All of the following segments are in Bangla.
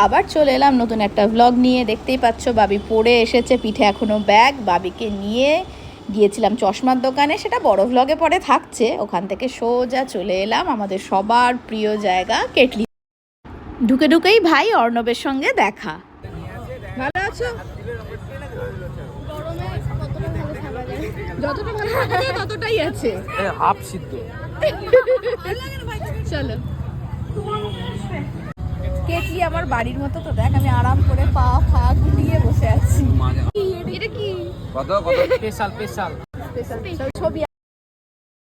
আবার চলে এলাম নতুন একটা ভ্লগ নিয়ে। দেখতেই পাচ্ছ বাবি পরে এসেছে, পিঠে এখনো ব্যাগ। বাবিকে নিয়ে গিয়েছিলাম চশমার দোকানে, সেটা বড় ভ্লগে পরে থাকছে। ওখান থেকে সোজা চলে এলাম আমাদের সবার প্রিয় জায়গা কেটলি। ঢুকে ঢুকেই ভাই অর্ণবের সঙ্গে দেখা। ভালো আছো? যতটা ভালো থাকা যায় ততটাই আছে। হাফ সিদ্ধ। চলো। কেটলি আমার বাড়ির মতো তো, দেখ আমি আরাম করে পা ফা গুলিয়ে বসে আছি। এটা কি কত কত স্পেশাল স্পেশাল ছবি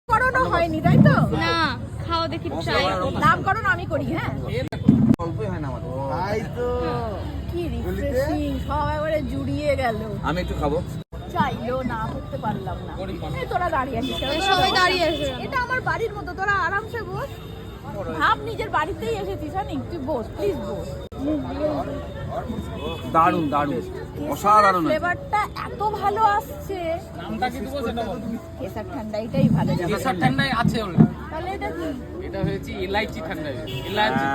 করোনা হয়নি তাই তো? না খাও দেখি ট্রাই। নামকরণ আমি করি। হ্যাঁ অল্পই হয় না আমাদের। তাই তো কি রিফ্রেশিং, সব একবারে জুড়িয়ে গেল। আমি একটু খাবো। চাইলেও না করতে পারলাম না। এই তোরা দাঁড়িয়ে আছিস, সবাই দাঁড়িয়ে আছে। এটা আমার বাড়ির মতো, তোরা আরামসে বস। ভাব নিজের বাড়িতেই এসেছিস। জানি তুই বস, প্লিজ বস। দারুণ দারুণ অসাধারণ। ফ্লেভারটা এত ভালো আসছে। নামটা কি দেবো সেটা বল। কেসার ঠান্ডা এটাই ভালো যাবে। কেসার ঠান্ডাই আছে অলরেডি। তাহলে এটা কি? এটা হয়েছে ইলাইচি ঠান্ডা। ইলাচি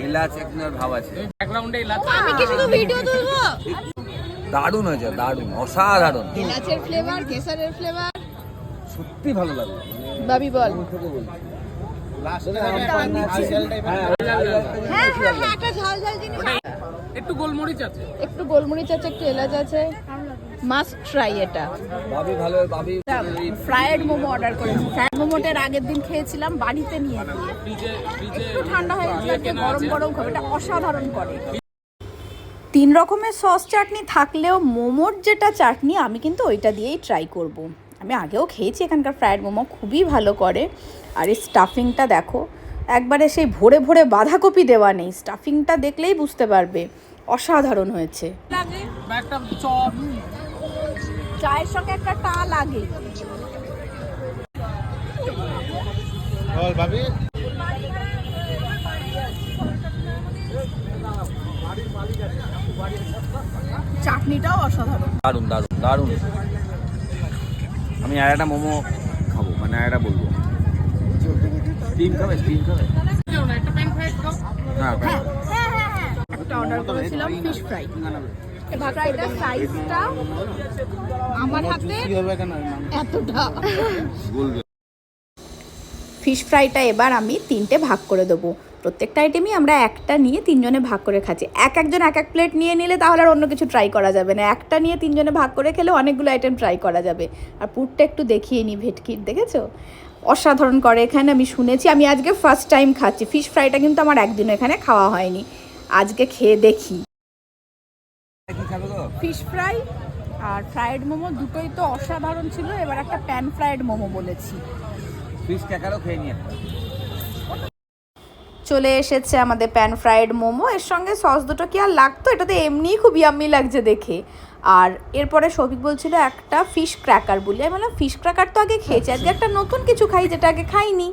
ইলাচ একটুর ভাব আছে ব্যাকগ্রাউন্ডে। ইলাচি আমি কি শুধু ভিডিও তুলবো? দারুণ হয়েছে, দারুণ অসাধারণ। এলাচের ফ্লেভার, কেসারের ফ্লেভার, সত্যি ভালো লাগলো। বাবি বল। হ্যাঁ হ্যাঁ হ্যাঁ, একটা ঝাল ঝাল জিনিস। একটু গোলমরিচ আছে, একটু গোলমরিচ আছে, একটু এলাচ আছে। মাস্ট ট্রাই এটা। ভাবি ভালো। ভাবি ফ্রাইড মোমো অর্ডার করেছি। ফ্রাইড মোমোটার আগের দিন খেয়েছিলাম বাড়িতে নিয়ে গিয়ে। ফ্রিজে একটু ঠান্ডা হয়ে গেছে, গরম গরম খাবে, এটা অসাধারণ করে। 3 রকমের সস চাটনি থাকলেও মোমোর যেটা চাটনি আমি কিন্তু ওইটা দিয়েই ট্রাই করব। আমি আগেও খেয়েছি এখানকার ফ্রাইড মোমো, খুবই ভালো করে। আর এই স্টাফিংটা দেখো, একবারে সেই ভরে ভরে বাঁধাকপি দেওয়া নেই, স্টাফিংটা দেখলেই বুঝতে পারবে অসাধারণ হয়েছে। লাগে একটা চপ, চায়ের সঙ্গে একটা টা লাগে। বল ভাবি। চাটনিটাও অসাধারণ। দারুণ দারুণ দারুণ। আমি আর একটা মোমো খাবো, মানে আর একটা বলবো। স্টিম খাবে? স্টিম খাবে? হ্যাঁ হ্যাঁ হ্যাঁ হ্যাঁ হ্যাঁ, একটা অর্ডার করেছিলাম ফিশ ফ্রাই। ফ্রাইটার সাইজটা আমার হাতে এতটা। ফিশ ফ্রাইটা এবার আমি 3টে ভাগ করে দেবো। প্রত্যেকটা আইটেমই আমরা একটা নিয়ে 3 জনে ভাগ করে খাচ্ছি। একজন এক এক প্লেট নিয়ে নিলে তাহলে আর অন্য কিছু ট্রাই করা যাবে না। একটা নিয়ে 3 জনে ভাগ করে খেলে অনেকগুলো আইটেম ট্রাই করা যাবে। আর পুরটা একটু দেখিয়ে নিই, ভেটকির দেখেছো অসাধারণ করে এখানে। আমি শুনেছি, আমি আজকে ফার্স্ট টাইম খাচ্ছি ফিশ ফ্রাইটা, কিন্তু আমার একদিনও এখানে খাওয়া হয়নি। আজকে খেয়ে দেখি। ফিশ ফ্রাই আর ফ্রাইড মোমো দুটোই তো অসাধারণ ছিল। এবার একটা প্যান ফ্রাইড মোমো বলেছি। ফিশ ক্যাকারও খেয়ে নিয়ে চলে এসেছে আমাদের প্যান ফ্রাইড মোমো। এর সঙ্গে সস দুটো কি আর লাগতো, এটা তো এমনিই খুব ইয়াম্মি লাগছে দেখে। আর এরপরে সৌভিক বলছিল একটা ফিশ ক্র্যাকার বলি। আমি বললাম ফিশ ক্র্যাকার তো আগে খেয়েছি, আজকে একটা নতুন কিছু খাই যেটা আগে খাইনি।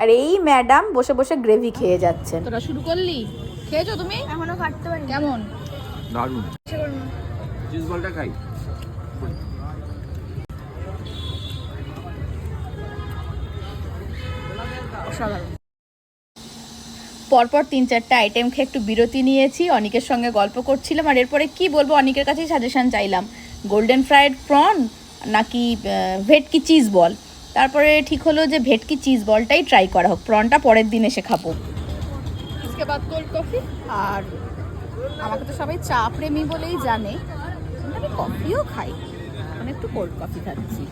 আর এই ম্যাডাম বসে বসে গ্রেভি খেয়ে যাচ্ছেন। তোরা শুরু করলি? খেয়েছো তুমি? এখনো কাটতে পারি। কেমন? দারুণ। চিজ বলটা খাই। অসাধারণ। পরপর 3-4টা আইটেম খেয়ে একটু বিরতি নিয়েছি, অনিকের সঙ্গে গল্প করছিলাম। আর এরপরে কি বলবো, অনিকের কাছেই সাজেশন চাইলাম, গোল্ডেন ফ্রাইড প্রন নাকি ভেটকি চিজ বল। তারপরে ঠিক হলো যে ভেটকি চিজ বলটাই ট্রাই করা হোক, প্রনটা পরের দিন এসে খাবো। इसके बाद কোল্ড কফি। আর আমাকে তো সবাই চা প্রেমী বলেই জানে, আমি কফিও খাই, মানে একটু কোল্ড কফি খাচ্ছি।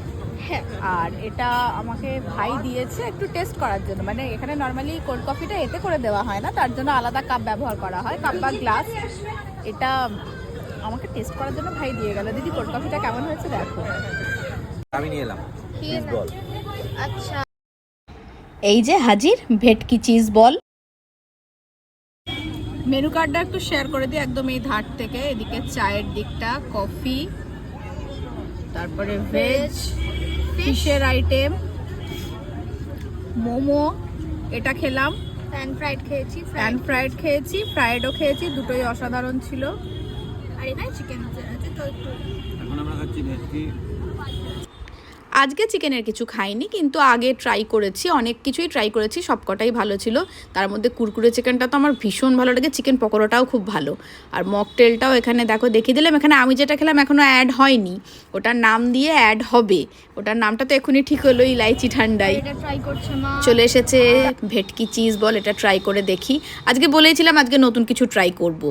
হ্যাঁ, আর এটা আমাকে ভাই দিয়েছে একটু টেস্ট করার জন্য। মানে এখানে নর্মালি কোল্ড কফিটা এতে করে দেওয়া হয় না, তার জন্য আলাদা কাপ ব্যবহার করা হয়, কাপ বা গ্লাস। এটা আমাকে টেস্ট করার জন্য ভাই দিয়ে গেল। দিদি কোল্ড কফিটা কেমন হয়েছে দেখো। আমি নিয়ে এলাম চিজ বল। আচ্ছা এই যে হাজির ভেটকি চিজ বল। মেনু কার্ডটা একটু শেয়ার করে দিই একদম এই ধার থেকে। এদিকে চায়ের দিকটা, কফি, তারপরে ভেজ ফিশের আইটেম, মোমো, এটা খেলাম, প্যান ফ্রাইড খেয়েছি, প্যান ফ্রাইড খেয়েছি, ফ্রাইডও খেয়েছি, দুটোই অসাধারণ ছিল। আর এখানে চিকেন আছে তো একটু। এখন আমরা খাচ্ছি ভেটকি। আজকে চিকেনের কিছু খাইনি, কিন্তু আগে ট্রাই করেছি, অনেক কিছুই ট্রাই করেছি, সবকটাই ভালো ছিল। তার মধ্যে কুরকুরে চিকেনটা তো আমার ভীষণ ভালো লাগে, চিকেন পকোড়াটাও খুব ভালো। আর মকটেলটাও এখানে দেখো দেখিয়ে দিলাম। এখানে আমি যেটা খেলাম এখনও অ্যাড হয়নি, ওটার নাম দিয়ে অ্যাড হবে। ওটার নামটা তো এখনই ঠিক হলো, ইলাইচি ঠান্ডাই। এটা ট্রাই করছে মা। চলে এসেছে ভেটকি চিজ বল, এটা ট্রাই করে দেখি। আজকে বলেছিলাম আজকে নতুন কিছু ট্রাই করব,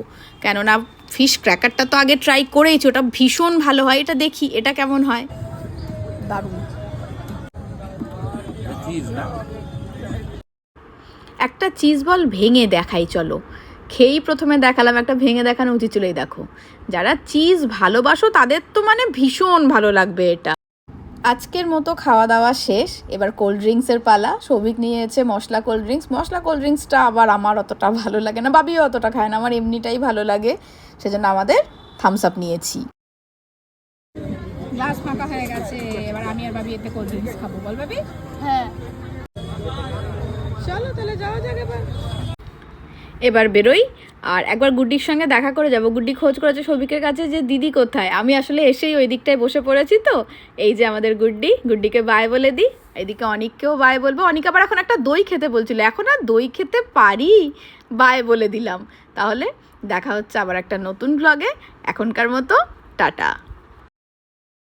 কেননা ফিশ ক্র্যাকারটা তো আগে ট্রাই করেইছি, ওটা ভীষণ ভালো হয়। এটা দেখি এটা কেমন হয়। দারুণ। চিজ না, একটা চিজ বল ভেঙে দেখাই, চলো। খেয়েই প্রথমে দেখালাম, একটা ভেঙে দেখানো উচিত ছিল। এই দেখো, যারা চিজ ভালোবাসো তাদের তো মানে ভীষণ ভালো লাগবে এটা। আজকের মতো খাওয়া দাওয়া শেষ, এবার কোল্ড ড্রিঙ্কসের পালা। সৌভিক নিয়েছে মশলা কোল্ড ড্রিঙ্কস। মশলা কোল্ড ড্রিঙ্কসটা আবার আমার অতটা ভালো লাগে না, বাবিও অতটা খায় না, আমার এমনিটাই ভালো লাগে, সেজন্য আমাদের থামস আপ নিয়েছি। গ্লাস ফাঁকা হয়ে গেছে, এবার আমি আর বাবি এতে কোল্ড ড্রিঙ্কস খাবো। বল বাবি। হ্যাঁ চলো তাহলে যাওয়া যাক। এবার বেরোই, আর একবার গুড্ডির সঙ্গে দেখা করে যাব। গুড্ডি খোঁজ করেছে সৌভিকের কাছে যে দিদি কোথায়। আমি আসলে এসেই ওই দিকটায় বসে পড়েছি, তো এই যে আমাদের গুড্ডি। গুড্ডিকে বাই বলে দিই, এদিকে অনিককেও বাই বলবো। অনিক আবার এখন একটা দই খেতে বলছিল, এখন আর দই খেতে পারি, বাই বলে দিলাম। তাহলে দেখা হচ্ছে আবার একটা নতুন ব্লগে। এখনকার মতো টাটা।